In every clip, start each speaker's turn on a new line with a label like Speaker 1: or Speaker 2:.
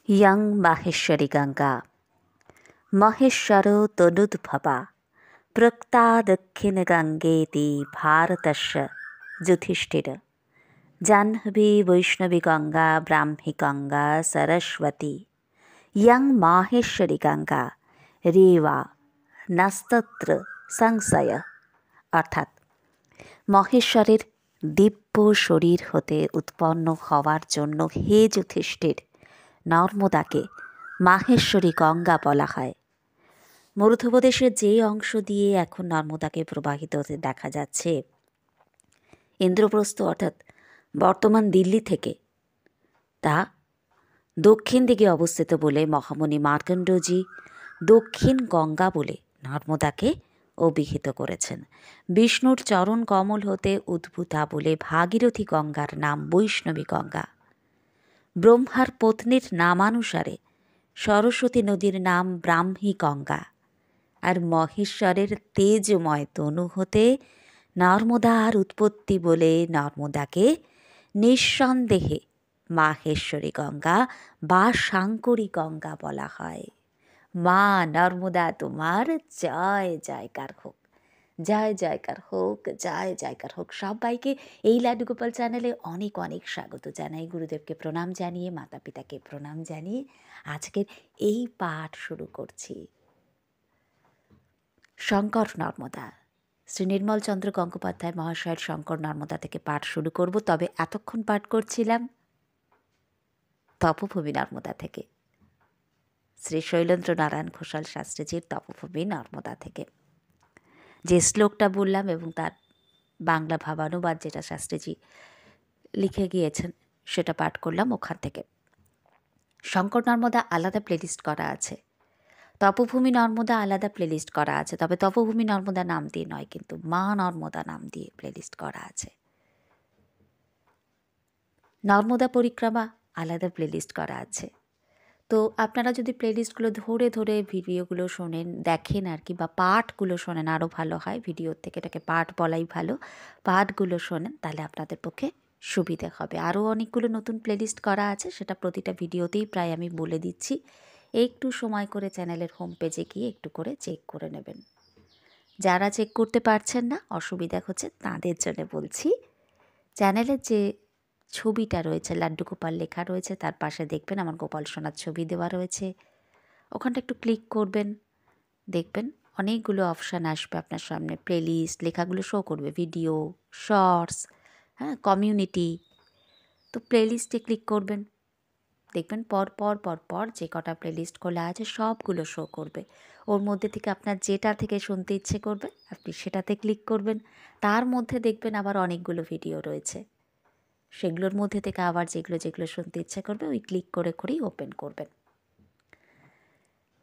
Speaker 1: यं माहेश्वरी गंगा महेश्वरो तनुद्भवा प्रक्ता दक्षिणगंगेति भारतस्य युधिष्ठिर जाह्नवी वैष्णवी गंगा ब्राह्मी गंगा सरस्वती यं माहेश्वरी गंगा रेवा নাস্তত্র সংশয়। অর্থাৎ মহেশ্বরের দিব্য শরীর হতে উৎপন্ন হওয়ার জন্য হে যুধিষ্ঠির, নর্মদাকে মাহেশ্বরী গঙ্গা বলা হয়। মধ্যপ্রদেশের যে অংশ দিয়ে এখন নর্মদাকে প্রবাহিত হতে দেখা যাচ্ছে, ইন্দ্রপ্রস্থ অর্থাৎ বর্তমান দিল্লি থেকে, তা দক্ষিণ দিকে অবস্থিত বলে মহামুনি মার্কণ্ডজি দক্ষিণ গঙ্গা বলে নর্মদাকে অভিহিত করেছেন। বিষ্ণুর চরণ কমল হতে উদ্ভূতা বলে ভাগীরথী গঙ্গার নাম বৈষ্ণবী গঙ্গা। ব্রহ্মার পত্নীর নামানুসারে সরস্বতী নদীর নাম ব্রাহ্মী গঙ্গা। আর মহেশ্বরের তেজময় তনু হতে নর্মদার উৎপত্তি বলে নর্মদাকে নিঃসন্দেহে মাহেশ্বরী গঙ্গা বা শাঙ্করী গঙ্গা বলা হয়। মা নর্মদা তোমার জয় জয়কার হোক, জয় জয়কার হোক, জয় জয়কার হোক। সবাইকে এই লাড্ডু গোপাল চ্যানেলে অনেক অনেক স্বাগত জানাই। গুরুদেবকে প্রণাম জানিয়ে, মাতা পিতাকে প্রণাম জানিয়ে আজকের এই পাঠ শুরু করছি। শঙ্কর নর্মদা, শ্রী নির্মল চন্দ্র গঙ্গোপাধ্যায় মহাশয়ের শঙ্কর নর্মদা থেকে পাঠ শুরু করব। তবে এতক্ষণ পাঠ করছিলাম তপভূমি নর্মদা থেকে, শ্রী শৈলেন্দ্র নারায়ণ ঘোষাল শাস্ত্রীজির তপভূমি নর্মদা থেকে। যে শ্লোকটা বললাম এবং তার বাংলা ভাবানুবাদ যেটা শাস্ত্রীজি লিখে গিয়েছেন সেটা পাঠ করলাম ওখান থেকে। শঙ্কর নর্মদা আলাদা প্লেলিস্ট করা আছে, তপভূমি নর্মদা আলাদা প্লেলিস্ট করা আছে। তবে তপভূমি নর্মদা নাম দিয়ে নয়, কিন্তু মা নর্মদা নাম দিয়ে প্লেলিস্ট করা আছে। নর্মদা পরিক্রমা আলাদা প্লেলিস্ট করা আছে। তো আপনারা যদি প্লেলিস্টগুলো ধরে ধরে ভিডিওগুলো শোনেন, দেখেন আর কি, বা পাঠগুলো শোনেন আরও ভালো হয়। ভিডিওর থেকে এটাকে পাঠ বলাই ভালো। পাঠগুলো শোনেন, তাহলে আপনাদের পক্ষে সুবিধে হবে। আরও অনেকগুলো নতুন প্লেলিস্ট করা আছে, সেটা প্রতিটা ভিডিওতেই প্রায় আমি বলে দিচ্ছি। একটু সময় করে চ্যানেলের হোম পেজে গিয়ে একটু করে চেক করে নেবেন। যারা চেক করতে পারছেন না, অসুবিধা হচ্ছে, তাদের জন্য বলছি, চ্যানেলের যে ছবিটা রয়েছে, লাড্ডু গোপাল লেখা রয়েছে, তার পাশে দেখবেন আমার গোপাল সোনার ছবি দেওয়া রয়েছে। ওখানটা একটু ক্লিক করবেন, দেখবেন অনেকগুলো অপশান আসবে আপনার সামনে। প্লেলিস্ট লেখাগুলো শো করবে, ভিডিও, শর্টস, হ্যাঁ, কমিউনিটি। তো প্লেলিস্টে ক্লিক করবেন, দেখবেন পর পর পর পর যে কটা প্লেলিস্ট খোলা আছে সবগুলো শো করবে। ওর মধ্যে থেকে আপনার যেটা থেকে শুনতে ইচ্ছে করবে আপনি সেটাতে ক্লিক করবেন। তার মধ্যে দেখবেন আবার অনেকগুলো ভিডিও রয়েছে, সেগুলোর মধ্যে থেকে আবার যেগুলো যেগুলো শুনতে ইচ্ছে করবে ওই ক্লিক করে করেই ওপেন করবেন।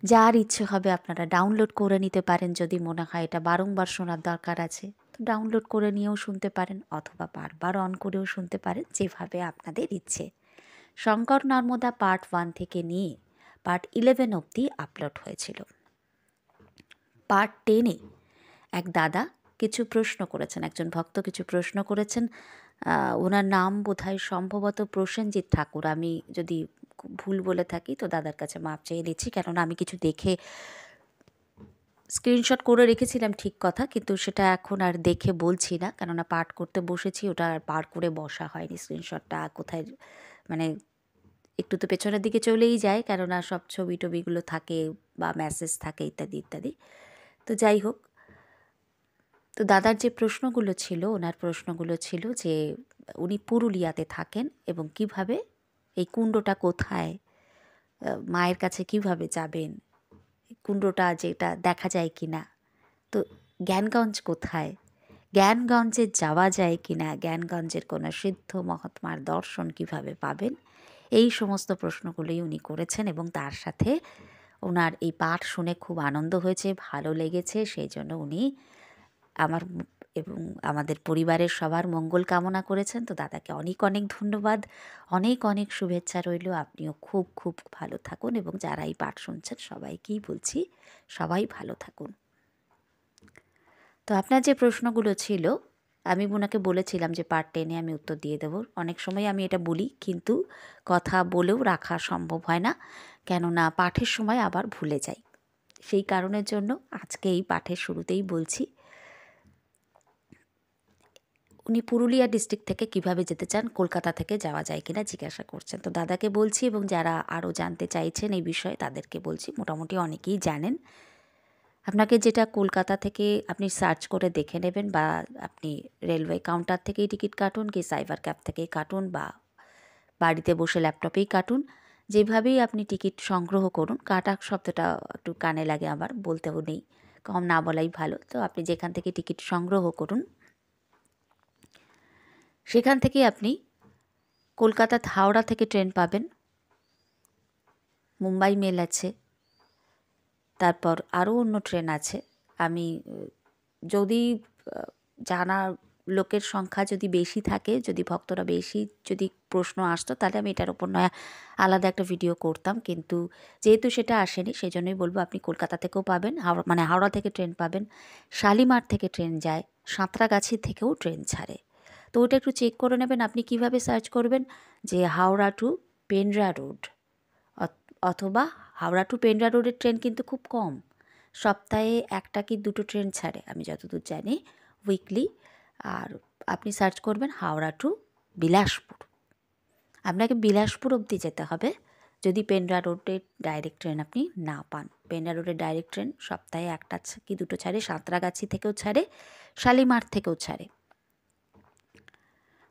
Speaker 1: যার ইচ্ছে হবে আপনারা ডাউনলোড করে নিতে পারেন। যদি মনে হয় এটা বারংবার শোনার দরকার আছে, তো ডাউনলোড করে নিয়েও শুনতে পারেন, অথবা বারবার অন করেও শুনতে পারেন, যেভাবে আপনাদের ইচ্ছে। শঙ্কর নর্মদা পার্ট 1 থেকে নিয়ে পার্ট 11 অবধি আপলোড হয়েছিল। পার্ট 10-এ এক দাদা কিছু প্রশ্ন করেছেন, একজন ভক্ত কিছু প্রশ্ন করেছেন। ওনার নাম বোধহয় সম্ভবত প্রসেনজিৎ ঠাকুর। আমি যদি ভুল বলে থাকি তো দাদার কাছে মাপ চেয়ে নিচ্ছি, কেননা আমি কিছু দেখে স্ক্রিনশট করে রেখেছিলাম, ঠিক কথা, কিন্তু সেটা এখন আর দেখে বলছি না, কেননা পাঠ করতে বসেছি, ওটা আর পার করে বসা হয়নি। স্ক্রিনশটটা কোথায়, মানে একটু তো পেছনের দিকে চলেই যায়, কেননা সব ছবি টবিগুলো থাকে বা মেসেজ থাকে ইত্যাদি ইত্যাদি। তো যাই হোক, তো দাদার যে প্রশ্নগুলো ছিল, ওনার প্রশ্নগুলো ছিল যে উনি পুরুলিয়াতে থাকেন এবং কিভাবে এই কুণ্ডটা কোথায়, মায়ের কাছে কিভাবে যাবেন, কুণ্ডটা যেটা দেখা যায় কি না, তো জ্ঞানগঞ্জ কোথায়, জ্ঞানগঞ্জে যাওয়া যায় কি না, জ্ঞানগঞ্জের কোনো সিদ্ধ মহাত্মার দর্শন কিভাবে পাবেন, এই সমস্ত প্রশ্নগুলোই উনি করেছেন। এবং তার সাথে ওনার এই পাঠ শুনে খুব আনন্দ হয়েছে, ভালো লেগেছে, সেই জন্য উনি আমার এবং আমাদের পরিবারের সবার মঙ্গল কামনা করেছেন। তো দাদাকে অনেক অনেক ধন্যবাদ, অনেক অনেক শুভেচ্ছা রইল। আপনিও খুব খুব ভালো থাকুন, এবং যারা এই পাঠ শুনছেন সবাইকেই বলছি সবাই ভালো থাকুন। তো আপনার যে প্রশ্নগুলো ছিল, আমি ওনাকে বলেছিলাম যে পার্ট 10-এ আমি উত্তর দিয়ে দেবো। অনেক সময় আমি এটা বলি, কিন্তু কথা বলেও রাখা সম্ভব হয় না, কেননা পাঠের সময় আবার ভুলে যাই। সেই কারণের জন্য আজকে এই পাঠের শুরুতেই বলছি, উনি পুরুলিয়া ডিস্ট্রিক্ট থেকে কিভাবে যেতে চান, কলকাতা থেকে যাওয়া যায় কিনা জিজ্ঞাসা করছেন। তো দাদাকে বলছি, এবং যারা আরও জানতে চাইছেন এই বিষয়ে তাদেরকে বলছি, মোটামুটি অনেকেই জানেন। আপনাকে যেটা কলকাতা থেকে আপনি সার্চ করে দেখে নেবেন, বা আপনি রেলওয়ে কাউন্টার থেকেই টিকিট কাটুন, কি সাইবার ক্যাব থেকেই কাটুন, বা বাড়িতে বসে ল্যাপটপেই কাটুন, যেভাবেই আপনি টিকিট সংগ্রহ করুন। কাটা শব্দটা একটু কানে লাগে, আবার বলতেও নেই, কম না বলাই ভালো। তো আপনি যেখান থেকে টিকিট সংগ্রহ করুন, সেখান থেকে আপনি কলকাতা হাওড়া থেকে ট্রেন পাবেন, মুম্বাই মেল আছে, তারপর আরও অন্য ট্রেন আছে। আমি যদি জানা লোকের সংখ্যা যদি বেশি থাকে, যদি ভক্তরা বেশি যদি প্রশ্ন আসতো, তাহলে আমি এটার ওপর নয় আলাদা একটা ভিডিও করতাম, কিন্তু যেহেতু সেটা আসেনি, সেই জন্যই বলবো আপনি কলকাতা থেকেও পাবেন, হাওড়া থেকে ট্রেন পাবেন, শালিমার থেকে ট্রেন যায়, সাঁতরাগাছি থেকেও ট্রেন ছাড়ে। তো ওটা একটু চেক করে নেবেন। আপনি কিভাবে সার্চ করবেন যে হাওড়া টু পেন্ড্রা রোড, অথবা হাওড়া টু পেন্ড্রা রোডের ট্রেন কিন্তু খুব কম, সপ্তাহে একটা কি দুটো ট্রেন ছাড়ে আমি যতদূর জানি, উইকলি। আর আপনি সার্চ করবেন হাওড়া টু বিলাসপুর। আপনাকে বিলাসপুর অবধি যেতে হবে যদি পেন্ড্রা রোডের ডাইরেক্ট ট্রেন আপনি না পান। পেন্ড্রা রোডের ডাইরেক্ট ট্রেন সপ্তাহে একটা কি দুটো ছাড়ে, সাঁতরাগাছি থেকেও ছাড়ে, শালিমার থেকেও ছাড়ে।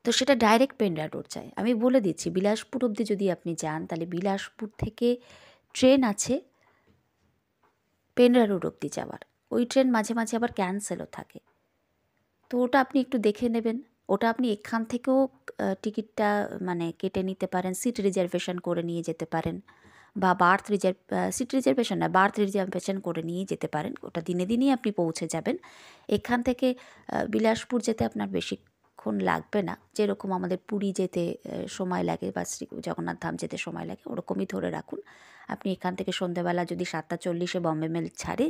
Speaker 1: তো সেটা ডাইরেক্ট পেন্ড্রা রোড যায়। আমি বলে দিচ্ছি, বিলাসপুর অবধি যদি আপনি যান, তাহলে বিলাসপুর থেকে ট্রেন আছে পেন্ড্রা রোড অবধি যাওয়ার। ওই ট্রেন মাঝে মাঝে আবার ক্যান্সেলও থাকে, তো ওটা আপনি একটু দেখে নেবেন। ওটা আপনি এখান থেকেও টিকিটটা মানে কেটে নিতে পারেন, সিট রিজার্ভেশন করে নিয়ে যেতে পারেন, বা সিট রিজার্ভেশন না, বার্থ রিজার্ভেশন করে নিয়ে যেতে পারেন। ওটা দিনে দিনেই আপনি পৌঁছে যাবেন। এখান থেকে বিলাসপুর যেতে আপনার বেশিক্ষণ লাগবে না, যেরকম আমাদের পুরী যেতে সময় লাগে, বা শ্রী জগন্নাথ ধাম যেতে সময় লাগে, ওরকমই ধরে রাখুন। আপনি এখান থেকে সন্ধ্যেবেলা যদি 7:40 বম্বে মেল ছাড়ে,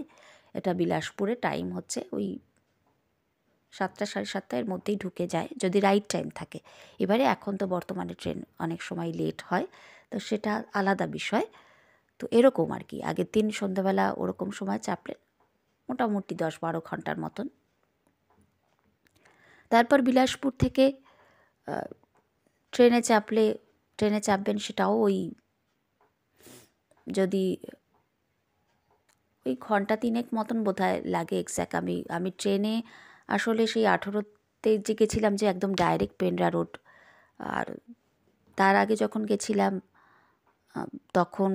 Speaker 1: এটা বিলাসপুরে টাইম হচ্ছে ওই 7টা সাড়ে 7টা এর মধ্যেই ঢুকে যায়, যদি রাইট টাইম থাকে। এবারে এখন তো বর্তমানে ট্রেন অনেক সময় লেট হয়, তো সেটা আলাদা বিষয়। তো এরকম আর কি, আগের দিন সন্ধ্যাবেলা ওরকম সময় চাপলেন, মোটামুটি 10-12 ঘন্টার মতন। তারপর বিলাসপুর থেকে ট্রেনে চাপবেন, সেটাও ওই যদি ওই ঘন্টা 3 মতন বোধহয় লাগে এক্স্যাক্ট। আমি ট্রেনে আসলে সেই 18তে যে গেছিলাম, যে একদম ডাইরেক্ট পেন্ড্রা রোড, আর তার আগে যখন গেছিলাম তখন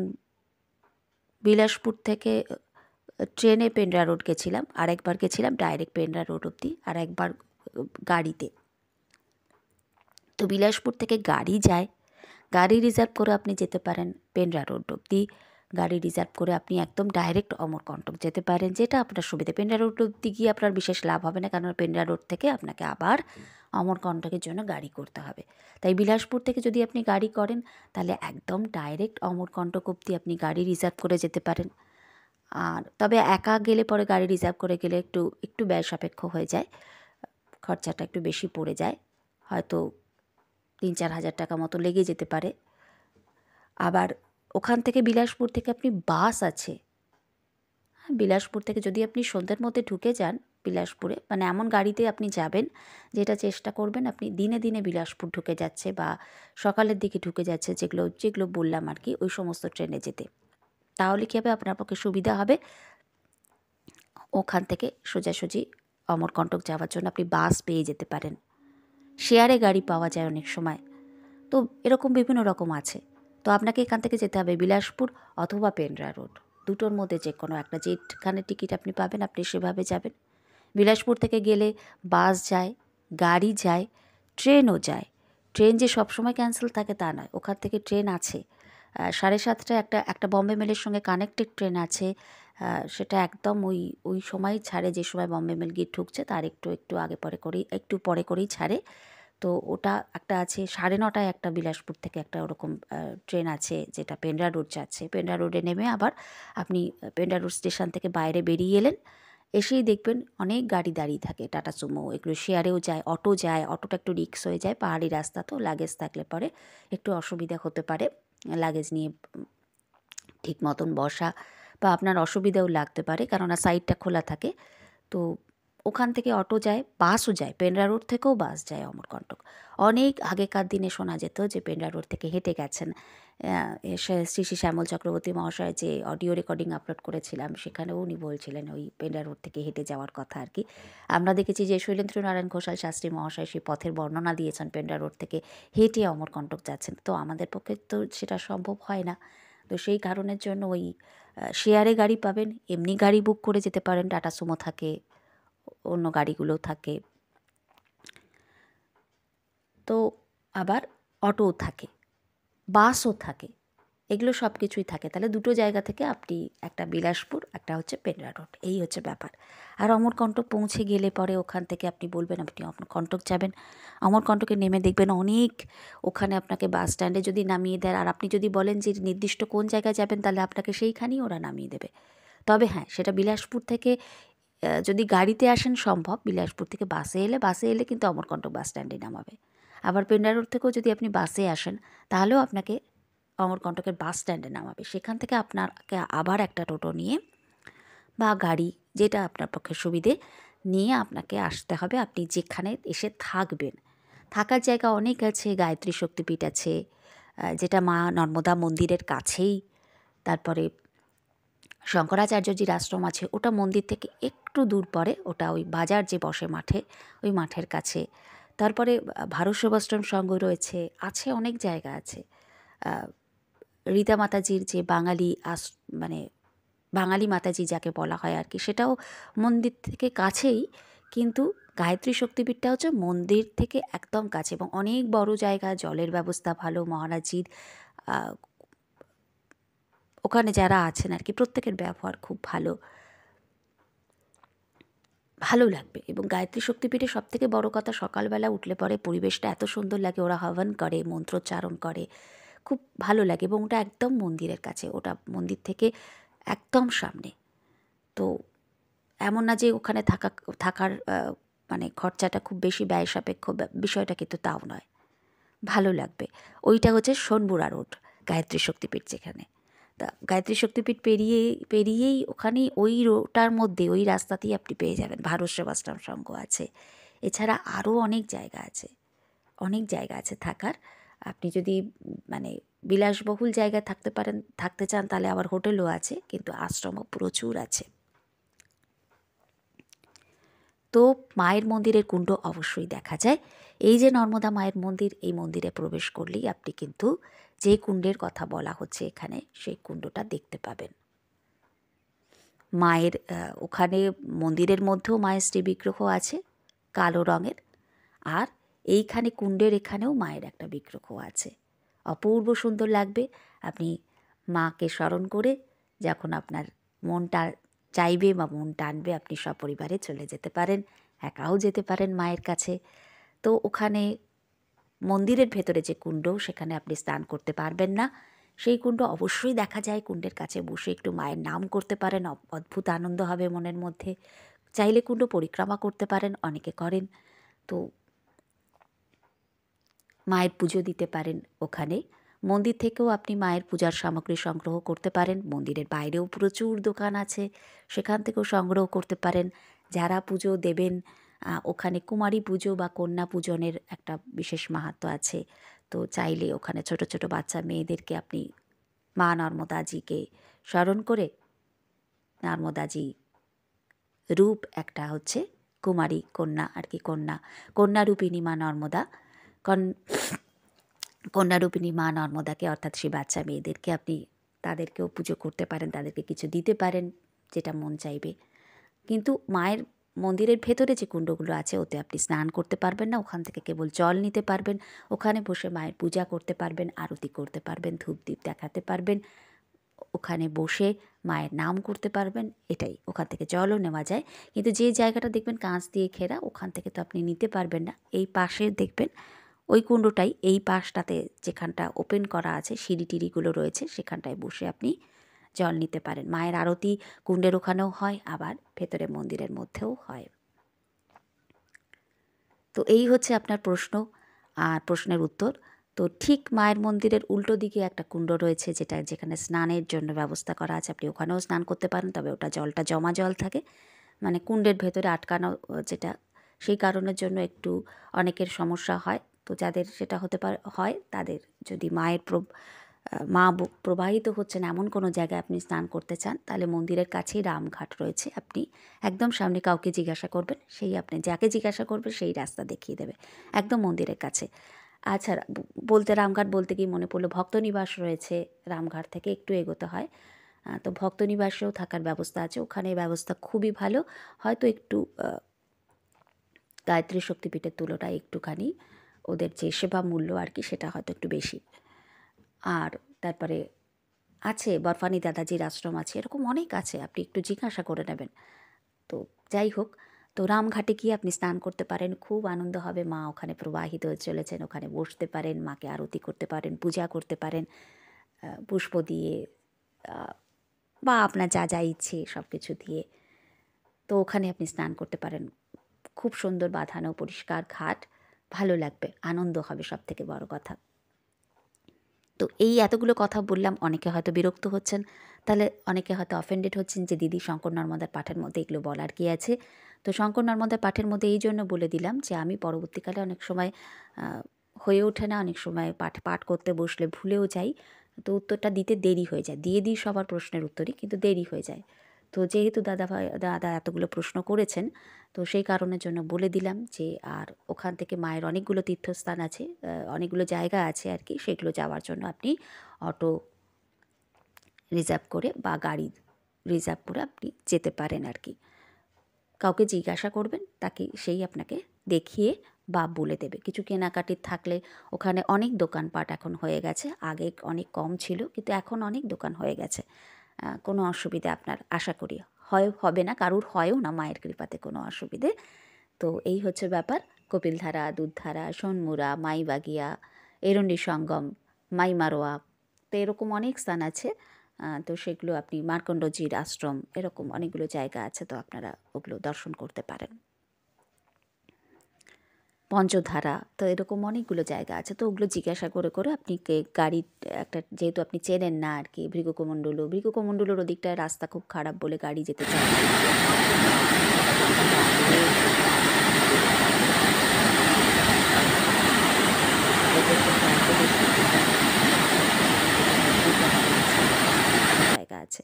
Speaker 1: বিলাসপুর থেকে ট্রেনে পেন্ড্রা রোড গেছিলাম, আর একবার গেছিলাম ডাইরেক্ট পেন্ড্রা রোড অবধি, আর একবার গাড়িতে। তো বিলাসপুর থেকে গাড়ি যায়, গাড়ি রিজার্ভ করে আপনি যেতে পারেন পেন্ড্রা রোড অবধি। গাড়ি রিজার্ভ করে আপনি একদম ডাইরেক্ট অমরকণ্টক যেতে পারেন, যেটা আপনার সুবিধা। পেন্ড্রা রোড অবধি গিয়ে আপনার বিশেষ লাভ হবে না, কারণ পেন্ড্রা রোড থেকে আপনাকে আবার অমরকণ্টকের জন্য গাড়ি করতে হবে। তাই বিলাসপুর থেকে যদি আপনি গাড়ি করেন, তাহলে একদম ডাইরেক্ট অমরকণ্টক অবধি আপনি গাড়ি রিজার্ভ করে যেতে পারেন। আর তবে একা গেলে পরে গাড়ি রিজার্ভ করে গেলে একটু ব্যয় সাপেক্ষ হয়ে যায়, খরচাটা একটু বেশি পড়ে যায়, হয়তো 3-4 হাজার টাকা মতো লেগে যেতে পারে। আবার ওখান থেকে বিলাসপুর থেকে আপনি বাস আছে, বিলাসপুর থেকে যদি আপনি সন্ধ্যের মধ্যে ঢুকে যান বিলাসপুরে, মানে এমন গাড়িতে আপনি যাবেন যেটা চেষ্টা করবেন আপনি দিনে দিনে বিলাসপুর ঢুকে যাচ্ছে, বা সকালের দিকে ঢুকে যাচ্ছে, যেগুলো বললাম আর কি, ওই সমস্ত ট্রেনে যেতে। তাহলে কী হবে, আপনার পক্ষে সুবিধা হবে। ওখান থেকে সোজাসুজি অমরকণ্টক যাওয়ার জন্য আপনি বাস পেয়ে যেতে পারেন, শেয়ারে গাড়ি পাওয়া যায় অনেক সময়। তো এরকম বিভিন্ন রকম আছে। তো আপনাকে এখান থেকে যেতে হবে বিলাসপুর অথবা পেন্ড্রা রোড, দুটোর মধ্যে যে কোনো একটা, যেখানে টিকিট আপনি পাবেন আপনি সেভাবে যাবেন। বিলাসপুর থেকে গেলে বাস যায়, গাড়ি যায়, ট্রেনও যায়। ট্রেন যে সবসময় ক্যান্সেল থাকে তা নয়, ওখান থেকে ট্রেন আছে 7:30টায় একটা বম্বে মেলের সঙ্গে কানেক্টেড ট্রেন আছে। সেটা একদম ওই সময়ই ছাড়ে, যে সময় বম্বে মেল গিয়ে ঠুকছে তার একটু একটু পরে করেই ছাড়ে। তো ওটা একটা আছে 9:30টায়, একটা বিলাসপুর থেকে একটা ওরকম ট্রেন আছে যেটা পেন্ড্রা রোড যাচ্ছে। পেন্ড্রা রোডে নেমে আবার আপনি পেন্ড্রা রোড স্টেশন থেকে বাইরে বেরিয়ে এলেন, এসেই দেখবেন অনেক গাড়ি দাঁড়িয়ে থাকে, টাটা সুমো, এগুলো শেয়ারেও যায়, অটো যায়, অটোটা একটু রিস্ক হয়ে যায়, পাহাড়ি রাস্তা তো লাগেজ থাকলে পরে একটু অসুবিধা হতে পারে লাগেজ নিয়ে ঠিক মতন বসা, বা আপনার অসুবিধাও লাগতে পারে, কেননা সাইডটা খোলা থাকে। তো ওখান থেকে অটো যায়, বাসও যায়, পেন্ড্রা রোড থেকেও বাস যায় অমরকণ্টক। অনেক আগেকার দিনে শোনা যেত যে পেন্ড্রা রোড থেকে হেঁটে গেছেন। শ্রী শ্রী শ্যামল চক্রবর্তী মহাশয় যে অডিও রেকর্ডিং আপলোড করেছিলাম, সেখানেও উনি বলছিলেন ওই পেন্ড্রা রোড থেকে হেঁটে যাওয়ার কথা আর কি। আমরা দেখেছি যে শৈলেন্দ্রনারায়ণ ঘোষাল শাস্ত্রী মহাশয় সেই পথের বর্ণনা দিয়েছেন, পেন্ড্রা রোড থেকে হেঁটে অমরকণ্টক যাচ্ছেন। তো আমাদের পক্ষে তো সেটা সম্ভব হয় না। তো সেই কারণের জন্য ওই শেয়ারে গাড়ি পাবেন, এমনি গাড়ি বুক করে যেতে পারেন, টাটা সুমো থাকে, অন্য গাড়িগুলো থাকে, তো আবার অটোও থাকে, বাসও থাকে, এগুলো সব কিছুই থাকে। তাহলে দুটো জায়গা থেকে আপনি, একটা বিলাসপুর, একটা হচ্ছে পেন্ড্রা রোড, এই হচ্ছে ব্যাপার। আর অমরকণ্টক পৌঁছে গেলে পরে ওখান থেকে আপনি বলবেন আপনি অমরকণ্টক যাবেন। অমরকণ্টকে নেমে দেখবেন অনেক, ওখানে আপনাকে বাস স্ট্যান্ডে যদি নামিয়ে দেয়, আর আপনি যদি বলেন যে নির্দিষ্ট কোন জায়গায় যাবেন, তাহলে আপনাকে সেইখানেই ওরা নামিয়ে দেবে। তবে হ্যাঁ, সেটা বিলাসপুর থেকে যদি গাড়িতে আসেন সম্ভব, বিলাসপুর থেকে বাসে এলে কিন্তু অমরকণ্টক বাস স্ট্যান্ডে নামাবে। আবার পেন্ড্রা রোড থেকেও যদি আপনি বাসে আসেন, তাহলেও আপনাকে অমরকণ্টকের বাস স্ট্যান্ডে নামাবে। সেখান থেকে আপনাকে আবার একটা টোটো নিয়ে বা গাড়ি, যেটা আপনার পক্ষে সুবিধে, নিয়ে আপনাকে আসতে হবে আপনি যেখানে এসে থাকবেন। থাকার জায়গা অনেক আছে, গায়ত্রী শক্তিপীঠ আছে, যেটা মা নর্মদা মন্দিরের কাছেই। তারপরে শঙ্করাচার্যজির আশ্রম আছে, ওটা মন্দির থেকে একটু দূর পরে, ওটা ওই বাজার যে বসে মাঠে, ওই মাঠের কাছে। তারপরে ভারত সেবাশ্রম সংঘ রয়েছে, আছে অনেক জায়গা আছে। রীতা মাতাজির যে মানে বাঙালি মাতাজি যাকে বলা হয় আর কি, সেটাও মন্দির থেকে কাছেই, কিন্তু গায়ত্রী শক্তিপীঠটা হচ্ছে মন্দির থেকে একদম কাছে এবং অনেক বড় জায়গা, জলের ব্যবস্থা ভালো, মহারাজজির ওখানে যারা আছেন আর কি, প্রত্যেকের ব্যবহার খুব ভালো, ভালো লাগবে। এবং গায়ত্রী শক্তিপীঠে সবথেকে বড় কথা, সকালবেলা উঠলে পরে পরিবেশটা এত সুন্দর লাগে, ওরা হবন করে, মন্ত্রোচ্চারণ করে, খুব ভালো লাগে। এবং ওটা একদম মন্দিরের কাছে, ওটা মন্দির থেকে একদম সামনে। তো এমন না যে ওখানে থাকার মানে খরচাটা খুব বেশি ব্যয় সাপেক্ষ বিষয়টা, কিন্তু তাও নয়, ভালো লাগবে। ওইটা হচ্ছে সোনবুড়া রোড, গায়ত্রী শক্তিপীঠ যেখানে। তা গায়ত্রী শক্তিপীঠ পেরিয়েই ওখানেই ওই রোডটার মধ্যে, ওই রাস্তাতেই আপনি পেয়ে যাবেন ভারত সেবাশ্রম সংঘ আছে। এছাড়া আরও অনেক জায়গা আছে, অনেক জায়গা আছে থাকার। আপনি যদি মানে বিলাসবহুল জায়গায় থাকতে চান, তাহলে আবার হোটেলও আছে, কিন্তু আশ্রমও প্রচুর আছে। তো মায়ের মন্দিরের কুণ্ড অবশ্যই দেখা যায়। এই যে নর্মদা মায়ের মন্দির, এই মন্দিরে প্রবেশ করলেই আপনি কিন্তু যে কুণ্ডের কথা বলা হচ্ছে এখানে, সেই কুণ্ডটা দেখতে পাবেন। মায়ের ওখানে মন্দিরের মধ্যেও মায়ের শ্রী বিগ্রহ আছে কালো রঙের, আর এইখানে কুণ্ডের এখানেও মায়ের একটা বিগ্রহ আছে, অপূর্ব সুন্দর লাগবে। আপনি মাকে স্মরণ করে যখন আপনার মনটা চাইবে বা মন টানবে, আপনি সপরিবারে চলে যেতে পারেন, একাও যেতে পারেন মায়ের কাছে। তো ওখানে মন্দিরের ভেতরে যে কুণ্ড, সেখানে আপনি স্নান করতে পারবেন না, সেই কুণ্ড অবশ্যই দেখা যায়। কুণ্ডের কাছে বসে একটু মায়ের নাম করতে পারেন, অদ্ভুত আনন্দ হবে মনের মধ্যে। চাইলে কুণ্ড পরিক্রমা করতে পারেন, অনেকে করেন। তো মায়ের পুজো দিতে পারেন ওখানে। মন্দির থেকেও আপনি মায়ের পূজার সামগ্রী সংগ্রহ করতে পারেন। মন্দিরের বাইরেও প্রচুর দোকান আছে, সেখান থেকেও সংগ্রহ করতে পারেন। যারা পুজো দেবেন, ওখানে কুমারী পুজো বা কন্যা পূজনের একটা বিশেষ মাহাত্ম্য আছে। তো চাইলে ওখানে ছোট ছোট বাচ্চা মেয়েদেরকে আপনি মা নর্মদাজিকে স্মরণ করে, নর্মদাজি রূপ একটা হচ্ছে কুমারী কন্যা আর কি, কন্যারূপিণী মা নর্মদা, কন্যারূপিণী মা নর্মদাকে, অর্থাৎ সেই বাচ্চা মেয়েদেরকে আপনি তাদেরকেও পুজো করতে পারেন, তাদেরকে কিছু দিতে পারেন, যেটা মন চাইবে। কিন্তু মায়ের মন্দিরের ভেতরে যে কুণ্ডগুলো আছে, ওতে আপনি স্নান করতে পারবেন না, ওখান থেকে কেবল জল নিতে পারবেন। ওখানে বসে মায়ের পূজা করতে পারবেন, আরতি করতে পারবেন, ধূপদীপ দেখাতে পারবেন, ওখানে বসে মায়ের নাম করতে পারবেন, এটাই। ওখান থেকে জলও নেওয়া যায়, কিন্তু যে জায়গাটা দেখবেন কাঁচ দিয়ে ঘেরা, ওখান থেকে তো আপনি নিতে পারবেন না। এই পাশে দেখবেন ওই কুণ্ডটাই, এই পাশটাতে যেখানটা ওপেন করা আছে, সিঁড়ি টিড়িগুলো রয়েছে, সেখানটায় বসে আপনি জল নিতে পারেন। মায়ের আরতি কুণ্ডের ওখানেও হয়, আবার ভেতরে মন্দিরের মধ্যেও হয়। তো এই হচ্ছে আপনার প্রশ্ন আর প্রশ্নের উত্তর। তো ঠিক মায়ের মন্দিরের উল্টো দিকে একটা কুণ্ড রয়েছে, যেখানে স্নানের জন্য ব্যবস্থা করা আছে। আপনি ওখানেও স্নান করতে পারেন, তবে ওটা জলটা জমা জল থাকে, মানে কুণ্ডের ভেতরে আটকানো, যেটা সেই কারণের জন্য একটু অনেকের সমস্যা হয়। তো যাদের সেটা হতে হয়, তাদের যদি মা প্রবাহিত হচ্ছেন এমন কোনো জায়গায় আপনি স্নান করতে চান, তাহলে মন্দিরের কাছেই রামঘাট রয়েছে। আপনি একদম সামনে কাউকে জিজ্ঞাসা করবেন, আপনি যাকে জিজ্ঞাসা করবেন সেই রাস্তা দেখিয়ে দেবে, একদম মন্দিরের কাছে। আচ্ছা, রামঘাট বলতে গিয়ে মনে পড়লো, ভক্তনিবাস রয়েছে রামঘাট থেকে একটু এগোতে হয়। তো ভক্তনিবাসেও থাকার ব্যবস্থা আছে, ওখানে ব্যবস্থা খুবই ভালো। হয়তো একটু গায়ত্রী শক্তিপীঠের তুলনায় একটুখানি ওদের যে সেবা মূল্য আর কি, সেটা হয়তো একটু বেশি। আর তারপরে আছে বরফানি দাদাজির আশ্রম আছে, এরকম অনেক আছে, আপনি একটু জিজ্ঞাসা করে নেবেন। তো যাই হোক, তো রামঘাটে গিয়ে আপনি স্নান করতে পারেন, খুব আনন্দ হবে। মা ওখানে প্রবাহিত হয়ে চলেছেন, ওখানে বসতে পারেন, মাকে আরতি করতে পারেন, পূজা করতে পারেন পুষ্প দিয়ে, বা আপনার যা যা ইচ্ছে সব কিছু দিয়ে। তো ওখানে আপনি স্নান করতে পারেন, খুব সুন্দর বাঁধানো পরিষ্কার ঘাট, ভালো লাগবে, আনন্দ হবে, সব থেকে বড় কথা। তো এই এতগুলো কথা বললাম, অনেকে হয়তো বিরক্ত হচ্ছেন, তাহলে অনেকে হয়তো অফেন্ডেড হচ্ছেন যে দিদি শঙ্কর নর্মদার পাঠের মধ্যে এগুলো বলার কী আছে। তো শঙ্কর নর্মদার পাঠের মধ্যে এই জন্য বলে দিলাম যে আমি পরবর্তীকালে অনেক সময় হয়ে ওঠে না, অনেক সময় পাঠ করতে বসলে ভুলেও যাই, তো উত্তরটা দিতে দেরি হয়ে যায়, দিয়ে দিই সবার প্রশ্নের উত্তরই, কিন্তু দেরি হয়ে যায়। তো যেহেতু দাদা এতগুলো প্রশ্ন করেছেন, তো সেই কারণের জন্য বলে দিলাম যে, আর ওখান থেকে মায়ের অনেকগুলো তীর্থস্থান আছে, অনেকগুলো জায়গা আছে আর কি, সেগুলো যাওয়ার জন্য আপনি অটো রিজার্ভ করে বা গাড়ি রিজার্ভ করে আপনি যেতে পারেন আর কি। কাউকে জিজ্ঞাসা করবেন, তাকে সেই আপনাকে দেখিয়ে বা বলে দেবে। কিছু কেনাকাটির থাকলে ওখানে অনেক দোকানপাট এখন হয়ে গেছে, আগে অনেক কম ছিল, কিন্তু এখন অনেক দোকান হয়ে গেছে। কোনো অসুবিধা আপনার আশা করি হবে না, কারুর হয়ও না, মায়ের কৃপাতে কোনো অসুবিধে। তো এই হচ্ছে ব্যাপার। কপিলধারা, দুধধারা, সোনমুড়া, মাইবাগিয়া, এরণ্ডি সঙ্গম, মাইমারোয়া, তো এরকম অনেক স্থান আছে। তো সেগুলো আপনি, মার্কণ্ডজির আশ্রম, এরকম অনেকগুলো জায়গা আছে, তো আপনারা ওগুলো দর্শন করতে পারেন। পঞ্চধারা, তো এরকম অনেকগুলো জায়গা আছে, তো ওগুলো জিজ্ঞাসা করে করে আপনি গাড়ি একটা, যেহেতু আপনি চেনেন না আর কি, ভৃগুকমণ্ডলুর ওদিকটায় রাস্তা খুব খারাপ বলে গাড়ি যেতে চায় না। জায়গা আছে,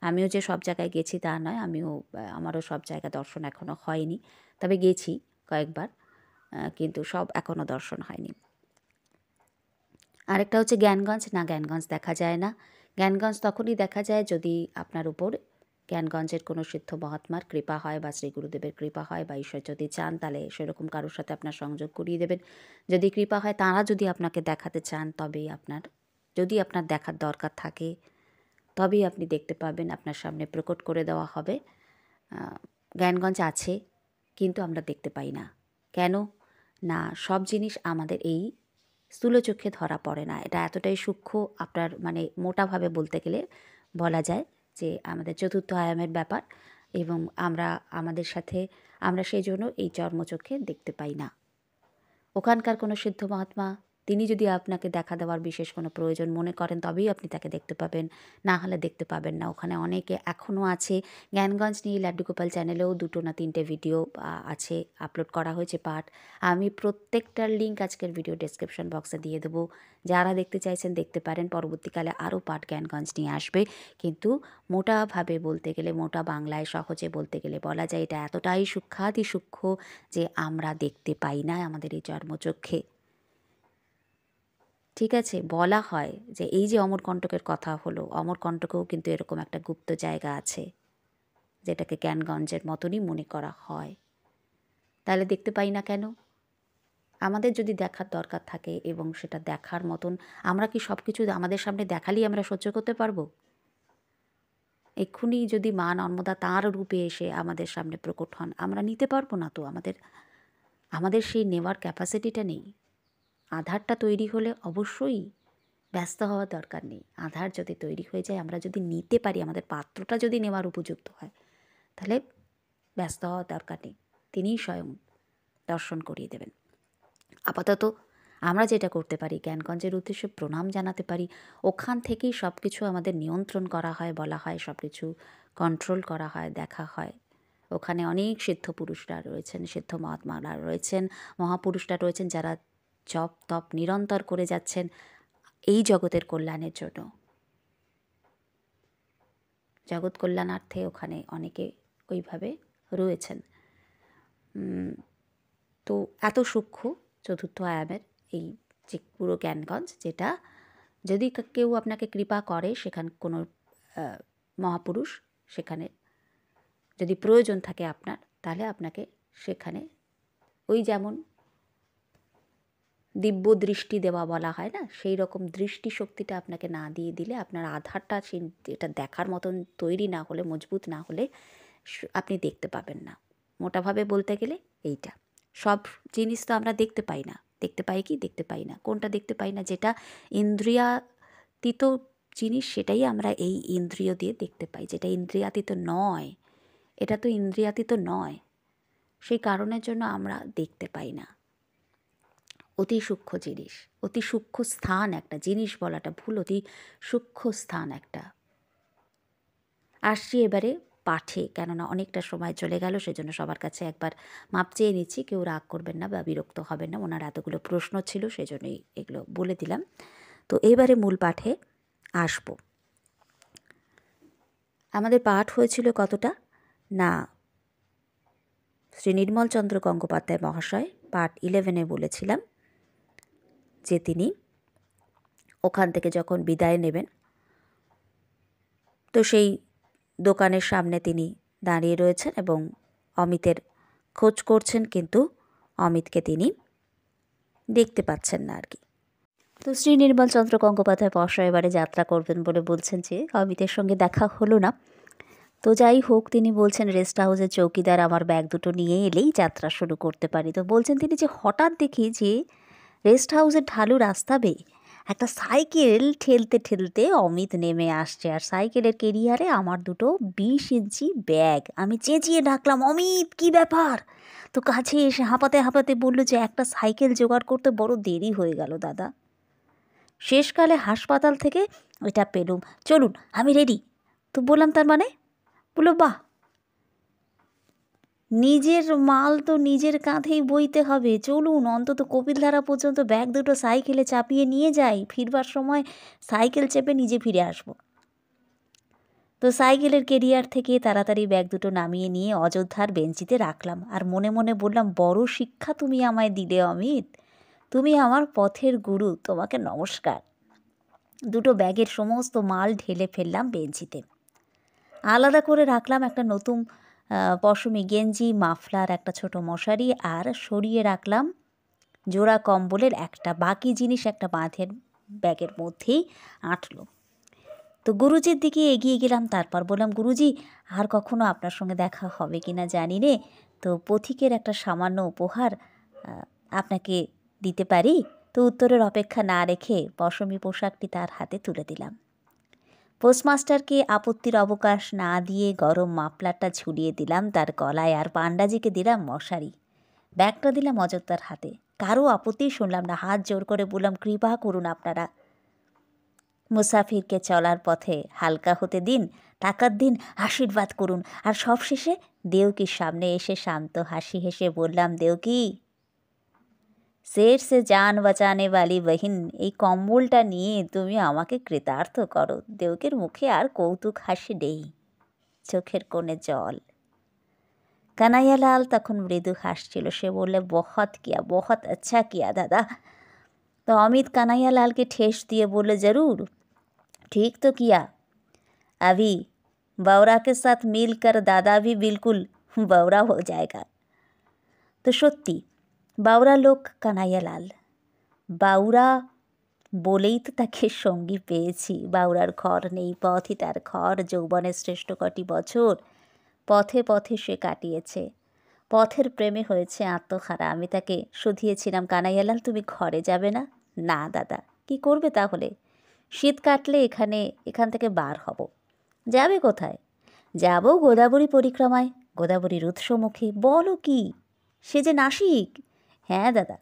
Speaker 1: আমিও যে সব জায়গায় গেছি তা নয়, আমারও সব জায়গা দর্শন এখনও হয়নি, তবে গেছি কয়েকবার, কিন্তু সব এখনও দর্শন হয়নি। আরেকটা হচ্ছে জ্ঞানগঞ্জ। না, জ্ঞানগঞ্জ দেখা যায় না। জ্ঞানগঞ্জ তখনই দেখা যায় যদি আপনার উপর জ্ঞানগঞ্জের কোনো সিদ্ধ মহাত্মার কৃপা হয়, বা শ্রী গুরুদেবের কৃপা হয়, বা ঈশ্বর যদি চান তাহলে সেরকম কারোর সাথে আপনার সংযোগ করিয়ে দেবেন। যদি কৃপা হয়, তাঁরা যদি আপনাকে দেখাতে চান, তবেই যদি আপনার দেখার দরকার থাকে, তবেই আপনি দেখতে পাবেন, আপনার সামনে প্রকট করে দেওয়া হবে। জ্ঞানগঞ্জ আছে, কিন্তু আমরা দেখতে পাই না। কেন না? সব জিনিস আমাদের এই স্থূল চোখে ধরা পড়ে না, এটা এতটাই সূক্ষ্ম, আপনার মানে মোটাভাবে বলতে গেলে বলা যায় যে আমাদের চতুর্থ আয়ামের ব্যাপার, এবং আমরা সেই জন্য এই চর্মচোখে দেখতে পাই না। ওখানকার কোনো সিদ্ধ মহাত্মা, তিনি যদি আপনাকে দেখা দেওয়ার বিশেষ কোনো প্রয়োজন মনে করেন, তবেই আপনি তাকে দেখতে পাবেন, না হলে দেখতে পাবেন না। ওখানে অনেকে এখনও আছে। জ্ঞানগঞ্জ নিয়ে লাড্ডু গোপাল চ্যানেলেও 2 না 3টে ভিডিও আছে, আপলোড করা হয়েছে পাঠ। আমি প্রত্যেকটার লিঙ্ক আজকের ভিডিও ডেসক্রিপশন বক্সে দিয়ে দেবো, যারা দেখতে চাইছেন দেখতে পারেন। পরবর্তীকালে আরও পাঠ জ্ঞানগঞ্জ নিয়ে আসবে, কিন্তু মোটাভাবে বলতে গেলে, মোটা বাংলায় সহজে বলতে গেলে বলা যায়, এটা এতটাই সূক্ষ্মাতি সূক্ষ্ম যে আমরা দেখতে পাই না আমাদের এই চর্মচক্ষে। ঠিক আছে, বলা হয় যে এই যে অমরকণ্টকের কথা হলো, অমরকণ্টকেও কিন্তু এরকম একটা গুপ্ত জায়গা আছে, যেটাকে জ্ঞানগঞ্জের মতনই মনে করা হয়। তাহলে দেখতে পাই না কেন? আমাদের যদি দেখার দরকার থাকে এবং সেটা দেখার মতন, আমরা কি সব কিছু আমাদের সামনে দেখালেই আমরা সহ্য করতে পারবো? এক্ষুনি যদি মা নর্মদা তাঁর রূপে এসে আমাদের সামনে প্রকট হন, আমরা নিতে পারবো না তো, আমাদের সেই নেওয়ার ক্যাপাসিটিটা নেই। আধারটা তৈরি হলে অবশ্যই ব্যস্ত হওয়ার দরকার নেই। আধার যদি তৈরি হয়ে যায়, আমরা যদি নিতে পারি, আমাদের পাত্রটা যদি নেওয়ার উপযুক্ত হয়, তাহলে ব্যস্ত হওয়ার দরকার নেই। তিনিই স্বয়ং দর্শন করিয়ে দেবেন। আপাতত আমরা যেটা করতে পারি, জ্ঞানগঞ্জের উদ্দেশ্যে প্রণাম জানাতে পারি। ওখান থেকেই সব কিছু আমাদের নিয়ন্ত্রণ করা হয়, বলা হয়, সব কিছু কন্ট্রোল করা হয়, দেখা হয়। ওখানে অনেক সিদ্ধ পুরুষরা রয়েছেন, সিদ্ধ মহাত্মারা রয়েছেন, মহাপুরুষরা রয়েছেন, যারা জপ তপ নিরন্তর করে যাচ্ছেন এই জগতের কল্যাণের জন্য। জগৎ কল্যাণার্থে ওখানে অনেকে ওইভাবে রয়েছেন। তো এত সূক্ষ্ম চতুর্থ আয়ামের এই যে পুরো জ্ঞানগঞ্জ, যেটা যদি কেউ আপনাকে কৃপা করে, সেখানে কোনো মহাপুরুষ, সেখানে যদি প্রয়োজন থাকে আপনার, তাহলে আপনাকে সেখানে ওই যেমন দিব্য দৃষ্টি দেওয়া বলা হয় না, সেই রকম দৃষ্টি শক্তিটা আপনাকে না দিয়ে দিলে, আপনার আধারটা এটা দেখার মতন তৈরি না হলে, মজবুত না হলে আপনি দেখতে পাবেন না। মোটাভাবে বলতে গেলে এইটা। সব জিনিস তো আমরা দেখতে পাই না। দেখতে পাই কি? দেখতে পাই না। কোনটা দেখতে পাই না? যেটা ইন্দ্রিয়াতীত জিনিস, সেটাই আমরা এই ইন্দ্রিয় দিয়ে দেখতে পাই। যেটা ইন্দ্রিয়াতীত নয়, এটা তো ইন্দ্রিয়াতীত নয়, সেই কারণের জন্য আমরা দেখতে পাই না। অতি সূক্ষ্ম জিনিস, অতি সূক্ষ্ম স্থান একটা জিনিস বলাটা ভুল, অতি সূক্ষ্ম স্থান একটা। আসছি এবারে পাঠে, কেননা অনেকটা সময় চলে গেল, সেজন্য সবার কাছে একবার মাপ চেয়ে নিচ্ছি। কেউ রাগ করবেন না বা বিরক্ত হবেন না, ওনার এতগুলো প্রশ্ন ছিল, সেজন্যই এগুলো বলে দিলাম। তো এবারে মূল পাঠে আসব। আমাদের পাঠ হয়েছিল কতটা না, শ্রী নির্মলচন্দ্র গঙ্গোপাধ্যায় মহাশয় পার্ট 11-এ বলেছিলাম যে তিনি ওখান থেকে যখন বিদায় নেবেন, তো সেই দোকানের সামনে তিনি দাঁড়িয়ে রয়েছেন এবং অমিতের খোঁজ করছেন, কিন্তু অমিতকে তিনি দেখতে পাচ্ছেন না আর কি। তো শ্রী নির্মলচন্দ্র গঙ্গোপাধ্যায় মহাশয় এবারে যাত্রা করবেন বলে বলছেন যে অমিতের সঙ্গে দেখা হলো না। তো যাই হোক, তিনি বলছেন রেস্ট হাউসের চৌকিদার আমার ব্যাগ দুটো নিয়ে এলেই যাত্রা শুরু করতে পারি। তো বলছেন তিনি যে হঠাৎ দেখি যে রেস্ট হাউসের ঢালু রাস্তা বেয়ে একটা সাইকেল ঠেলতে ঠেলতে অমিত নেমে আসছে, আর সাইকেলের কেরিয়ারে আমার দুটো 20 ইঞ্চি ব্যাগ। আমি চেঁচিয়ে ডাকলাম, অমিত কী ব্যাপার? তো কাছে এসে হাঁপাতে হাঁপাতে বলল যে একটা সাইকেল জোগাড় করতে বড় দেরি হয়ে গেল দাদা, শেষকালে হাসপাতাল থেকে এটা পেলুম, চলুন আমি রেডি। তো বললাম তার মানে? বললো বাহ, নিজের মাল তো নিজের কাঁধেই বইতে হবে, চলুন অন্তত কপিলধারা পর্যন্ত ব্যাগ দুটো সাইকেলে চাপিয়ে নিয়ে যাই, ফিরবার সময় সাইকেল চেপে নিজে ফিরে আসব। তো সাইকেলের কেরিয়ার থেকে তাড়াতাড়ি ব্যাগ দুটো নামিয়ে নিয়ে অযোধ্যার বেঞ্চিতে রাখলাম, আর মনে মনে বললাম, বড় শিক্ষা তুমি আমায় দিলে অমিত, তুমি আমার পথের গুরু, তোমাকে নমস্কার। দুটো ব্যাগের সমস্ত মাল ঢেলে ফেললাম বেঞ্চিতে। আলাদা করে রাখলাম একটা নতুন পশমি গেঞ্জি, মাফলার, একটা ছোট মশারি, আর সরিয়ে রাখলাম জোড়া কম্বলের একটা। বাকি জিনিস একটা বাঁধের ব্যাগের মধ্যেই আঁটলো। তো গুরুজির দিকে এগিয়ে গেলাম। তারপর বললাম, গুরুজি আর কখনো আপনার সঙ্গে দেখা হবে কি না জানি নে, তো পথিকের একটা সামান্য উপহার আপনাকে দিতে পারি? তো উত্তরের অপেক্ষা না রেখে পশমি পোশাকটি তার হাতে তুলে দিলাম। পোস্টমাস্টারকে আপত্তির অবকাশ না দিয়ে গরম মাফলারটা ঝুলিয়ে দিলাম তার গলায়, আর পান্ডাজিকে দিলাম মশারি। ব্যাগটা দিলাম অযোধ্যার হাতে। কারো আপত্তি শুনলাম না, হাত জোর করে বললাম, কৃপা করুন আপনারা, মুসাফিরকে চলার পথে হালকা হতে দিন, টাকার দিন, আশীর্বাদ করুন। আর সবশেষে দেউকির সামনে এসে শান্ত হাসি হেসে বললাম, দেউকি, শের সে জান বাঁচানে বালি বহিন, এই কম্বলটা নিয়ে তুমি আমাকে কৃতার্থ করো। দেউকের মুখে আর কৌতুক হাসি নেই, চোখের কোণে জল। কানাইয়ালাল তখন মৃদু হাসছিল। সে বললে, বহুত কিয়া, বহুত আচ্ছা কিয়া দাদা। তো অমিত কানাইয়ালালকে ঠেস দিয়ে বললে, জরুর, ঠিক তো কিয়া, अभी बावरा के साथ मिलकर दादा भी बिल्कुल बावरा हो जाएगा। তো সত্যি বাউরা লোক কানাইয়ালাল, বাউরা বলেই তো তাকে সঙ্গী পেয়েছি। বাউরার ঘর নেই, পথই তার ঘর। যৌবনের শ্রেষ্ঠ কটি বছর পথে পথে সে কাটিয়েছে, পথের প্রেমে হয়েছে আত্মহারা। আমি তাকে শুধিয়েছিলাম, কানাইয়ালাল তুমি ঘরে যাবে না? না দাদা। কি করবে তাহলে? শীত কাটলে এখান থেকে বার হব। যাবে কোথায়? যাব গোদাবরী পরিক্রমায়, গোদাবরীর উৎসমুখী। বলো কি, সে যে নাসিক! হ্যাঁ দাদা,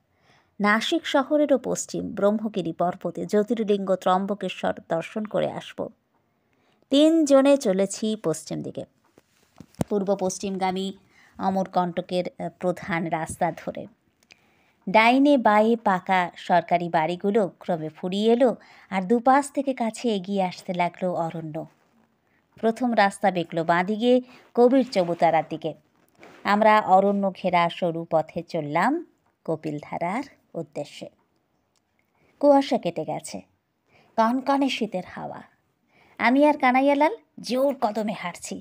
Speaker 1: নাসিক শহরেরও পশ্চিম ব্রহ্মগিরি পর্বতে জ্যোতির্লিঙ্গ ত্রম্বকেশ্বর দর্শন করে আসব। 3 জনে চলেছি পশ্চিম দিকে, পূর্ব পশ্চিমগামী অমরকণ্টকের প্রধান রাস্তা ধরে। ডাইনে বাঁয়ে পাকা সরকারি বাড়িগুলো ক্রমে ফুরিয়ে এলো, আর দুপাশ থেকে কাছে এগিয়ে আসতে লাগলো অরণ্য। প্রথম রাস্তা বেঁকলো বাঁদিকে কবির চবুতারার দিকে। আমরা অরণ্য ঘেরা সরু পথে চললাম কপিলধারার উদ্দেশ্যে। কুয়াশা কেটে গেছে, কনকনে শীতের হাওয়া। আমি আর কানাইয়ালাল জোর কদমে হাঁটছি।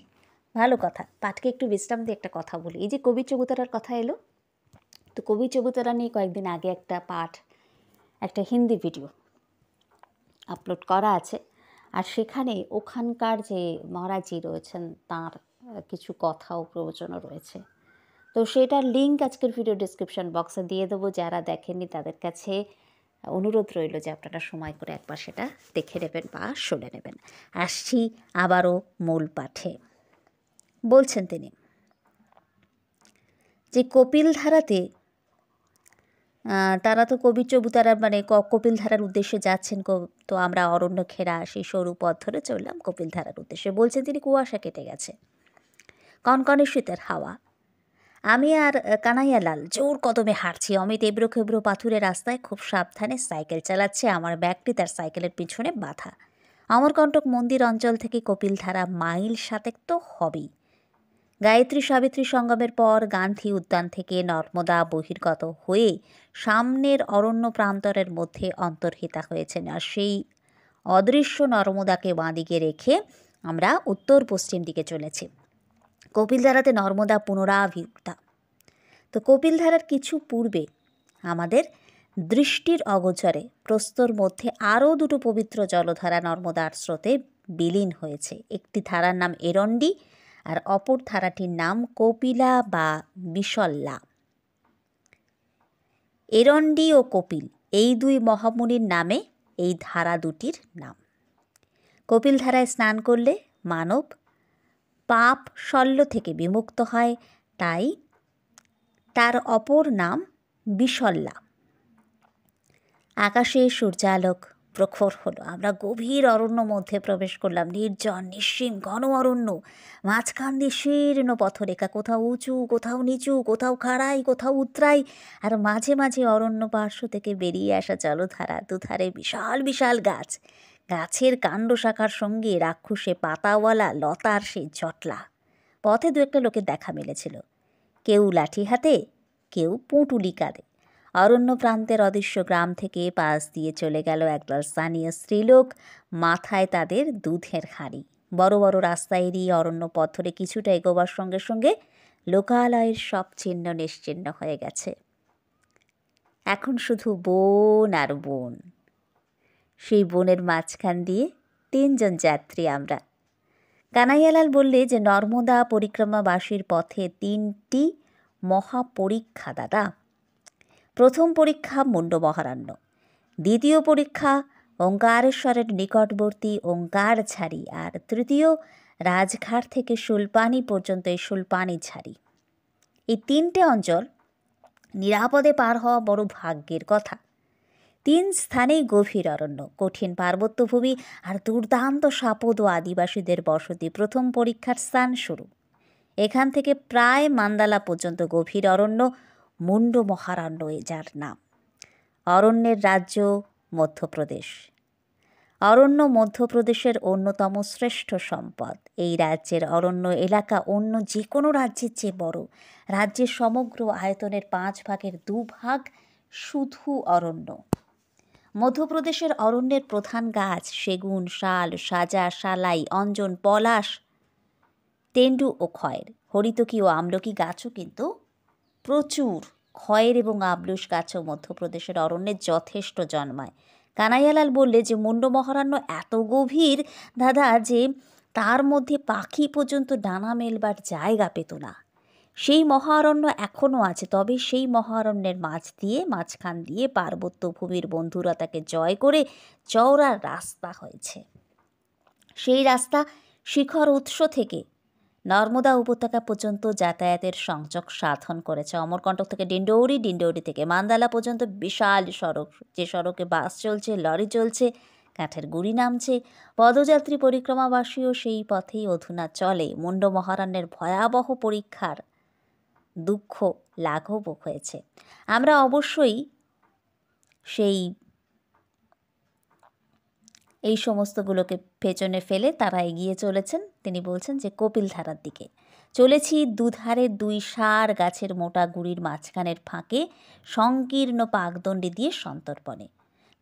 Speaker 1: ভালো কথা, পাঠকে একটু বিশ্রাম দিয়ে একটা কথা বলি। এই যে কবির চবুতারার কথা এলো, তো কবির চবুতারা নিয়ে কয়েকদিন আগে একটা হিন্দি ভিডিও আপলোড করা আছে। আর সেখানে ওখানকার যে মহারাজজি রয়েছেন তাঁর কিছু কথা ও প্রবচনও রয়েছে। তো সেটার লিঙ্ক আজকের ভিডিও ডিসক্রিপশন বক্সে দিয়ে দেবো। যারা দেখেননি তাদের কাছে অনুরোধ রইল যে আপনারা সময় করে একবার সেটা দেখে নেবেন বা শুনে নেবেন। আসছি আবারও মূল পাঠে। বলছেন তিনি যে কপিলধারাতে তারা তো কবির চবুতারা মানে কপিলধারার উদ্দেশ্যে যাচ্ছেন। তো আমরা অরণ্য ঘেরা সেই সরু পথ ধরে চললাম কপিলধারার উদ্দেশ্যে। বলছেন তিনি কুয়াশা কেটে গেছে, কনকনে শীতের হাওয়া। আমি আর কানাইয়ালাল জোর কদমে হাঁটছি। অমিত এবড়ো খেবড়ো পাথুরে রাস্তায় খুব সাবধানে সাইকেল চালাচ্ছে। আমার ব্যাগটি তার সাইকেলের পিছনে বাঁধা। অমরকণ্টক মন্দির অঞ্চল থেকে কপিলধারা মাইল 7 তো হবেই। গায়ত্রী সাবিত্রী সঙ্গমের পর গান্ধী উদ্যান থেকে নর্মদা বহির্গত হয়ে সামনের অরণ্য প্রান্তরের মধ্যে অন্তর্হিতা হয়েছেন। আর সেই অদৃশ্য নর্মদাকে বাঁদিকে রেখে আমরা উত্তর পশ্চিম দিকে চলেছি। কপিলধারাতে নর্মদা পুনরাবির্ভূতা। তো কপিলধারার কিছু পূর্বে আমাদের দৃষ্টির অগোচরে প্রস্তর মধ্যে আরও 2টো পবিত্র জলধারা নর্মদার স্রোতে বিলীন হয়েছে। একটি ধারার নাম এরণ্ডি, আর অপর ধারাটির নাম কপিলা বা বিশল্লা। এরণ্ডি ও কপিল এই 2 মহামুনির নামে এই ধারা দুটির নাম। কপিলধারায় স্নান করলে মানব পাপ শল্য থেকে বিমুক্ত হয়, তাই তার অপর নাম বিশল্লা। আকাশে সূর্যালোক প্রখর হলো। আমরা গভীর অরণ্য মধ্যে প্রবেশ করলাম। নির্জন নিঃসীম ঘন অরণ্য, মাঝখান দিয়ে শীর্ণ পথরেখা, কোথাও উঁচু, কোথাও নিচু, কোথাও খাড়াই, কোথাও উতরাই, আর মাঝে মাঝে অরণ্য পার্শ্ব থেকে বেরিয়ে আসা জলধারা। দুধারে বিশাল বিশাল গাছ, গাছের কাণ্ড শাখার সঙ্গে রাক্ষসে পাতাওয়ালা লতার সেই জটলা। পথে 2-1 লোকের দেখা মিলেছিল, কেউ লাঠি হাতে, কেউ পুঁটুলি কাঁধে। অরণ্য প্রান্তের অদৃশ্য গ্রাম থেকে পাশ দিয়ে চলে গেল একদল স্থানীয় স্ত্রীলোক, মাথায় তাদের দুধের হাঁড়ি। বড় বড় রাস্তা এড়িয়ে অরণ্য পথ ধরে কিছুটা এগোবার সঙ্গে সঙ্গে লোকালয়ের সব চিহ্ন নিশ্চিহ্ন হয়ে গেছে। এখন শুধু বন আর বন। সেই বনের মাঝখান দিয়ে 3 জন যাত্রী আমরা। কানাইয়ালাল বললে যে নর্মদা পরিক্রমাবাসীর পথে 3টি মহাপরীক্ষা দাদা। প্রথম পরীক্ষা মুন্ড মহারণ্য, দ্বিতীয় পরীক্ষা ওঙ্কারেশ্বরের নিকটবর্তী ওঙ্কার ঝাড়ি, আর তৃতীয় রাজঘাট থেকে শুলপানি পর্যন্ত এই শুলপানি ঝাড়ি। এই 3টে অঞ্চল নিরাপদে পার হওয়া বড় ভাগ্যের কথা। 3 স্থানেই গভীর অরণ্য, কঠিন পার্বত্যভূমি আর দুর্দান্ত সাপদ ও আদিবাসীদের বসতি। প্রথম পরীক্ষার স্থান শুরু এখান থেকে প্রায় মান্দালা পর্যন্ত গভীর অরণ্য, মুন্ড মহারণ্য যার নাম। অরণ্যের রাজ্য মধ্যপ্রদেশ। অরণ্য মধ্যপ্রদেশের অন্যতম শ্রেষ্ঠ সম্পদ। এই রাজ্যের অরণ্য এলাকা অন্য যে কোনো রাজ্যের চেয়ে বড়। রাজ্যের সমগ্র আয়তনের 5 ভাগের 2 ভাগ শুধু অরণ্য। মধ্যপ্রদেশের অরণ্যের প্রধান গাছ সেগুন, শাল, সাজা, শালাই, অঞ্জন, পলাশ, তেন্ডু ও খয়ের। হরিতকি ও আমলকি গাছও কিন্তু প্রচুর। খয়ের এবং আবলুস গাছও মধ্যপ্রদেশের অরণ্যে যথেষ্ট জন্মায়। কানাইয়ালাল বললে যে মুন্ড মহারণ্য এত গভীর দাদা যে তার মধ্যে পাখি পর্যন্ত ডানা মেলবার জায়গা পেত না। সেই মহারণ্য এখনও আছে, তবে সেই মহারণ্যের মাঝখান দিয়ে পার্বত্য ভূমির বন্ধুরা তাকে জয় করে চওড়া রাস্তা হয়েছে। সেই রাস্তা শিখর উৎস থেকে নর্মদা উপত্যকা পর্যন্ত যাতায়াতের সংযোগ সাধন করেছে। অমরকণ্টক থেকে ডিন্ডৌরি, ডিন্ডৌরি থেকে মান্দালা পর্যন্ত বিশাল সড়ক, যে সড়কে বাস চলছে, লরি চলছে, কাঠের গুঁড়ি নামছে। পদযাত্রী পরিক্রমাবাসীও সেই পথেই অধুনা চলে। মুন্ড মহারণ্যের ভয়াবহ পরীক্ষার দুঃখ লাঘব হয়েছে। আমরা অবশ্যই এই সমস্তগুলোকে পেছনে ফেলে তারা এগিয়ে চলেছেন। তিনি বলছেন যে কপিলধারার দিকে চলেছি, দুধারের দুই সার গাছের মোটা গুড়ির মাঝখানের ফাঁকে সংকীর্ণ পাকদণ্ডি দিয়ে সন্তর্পণে।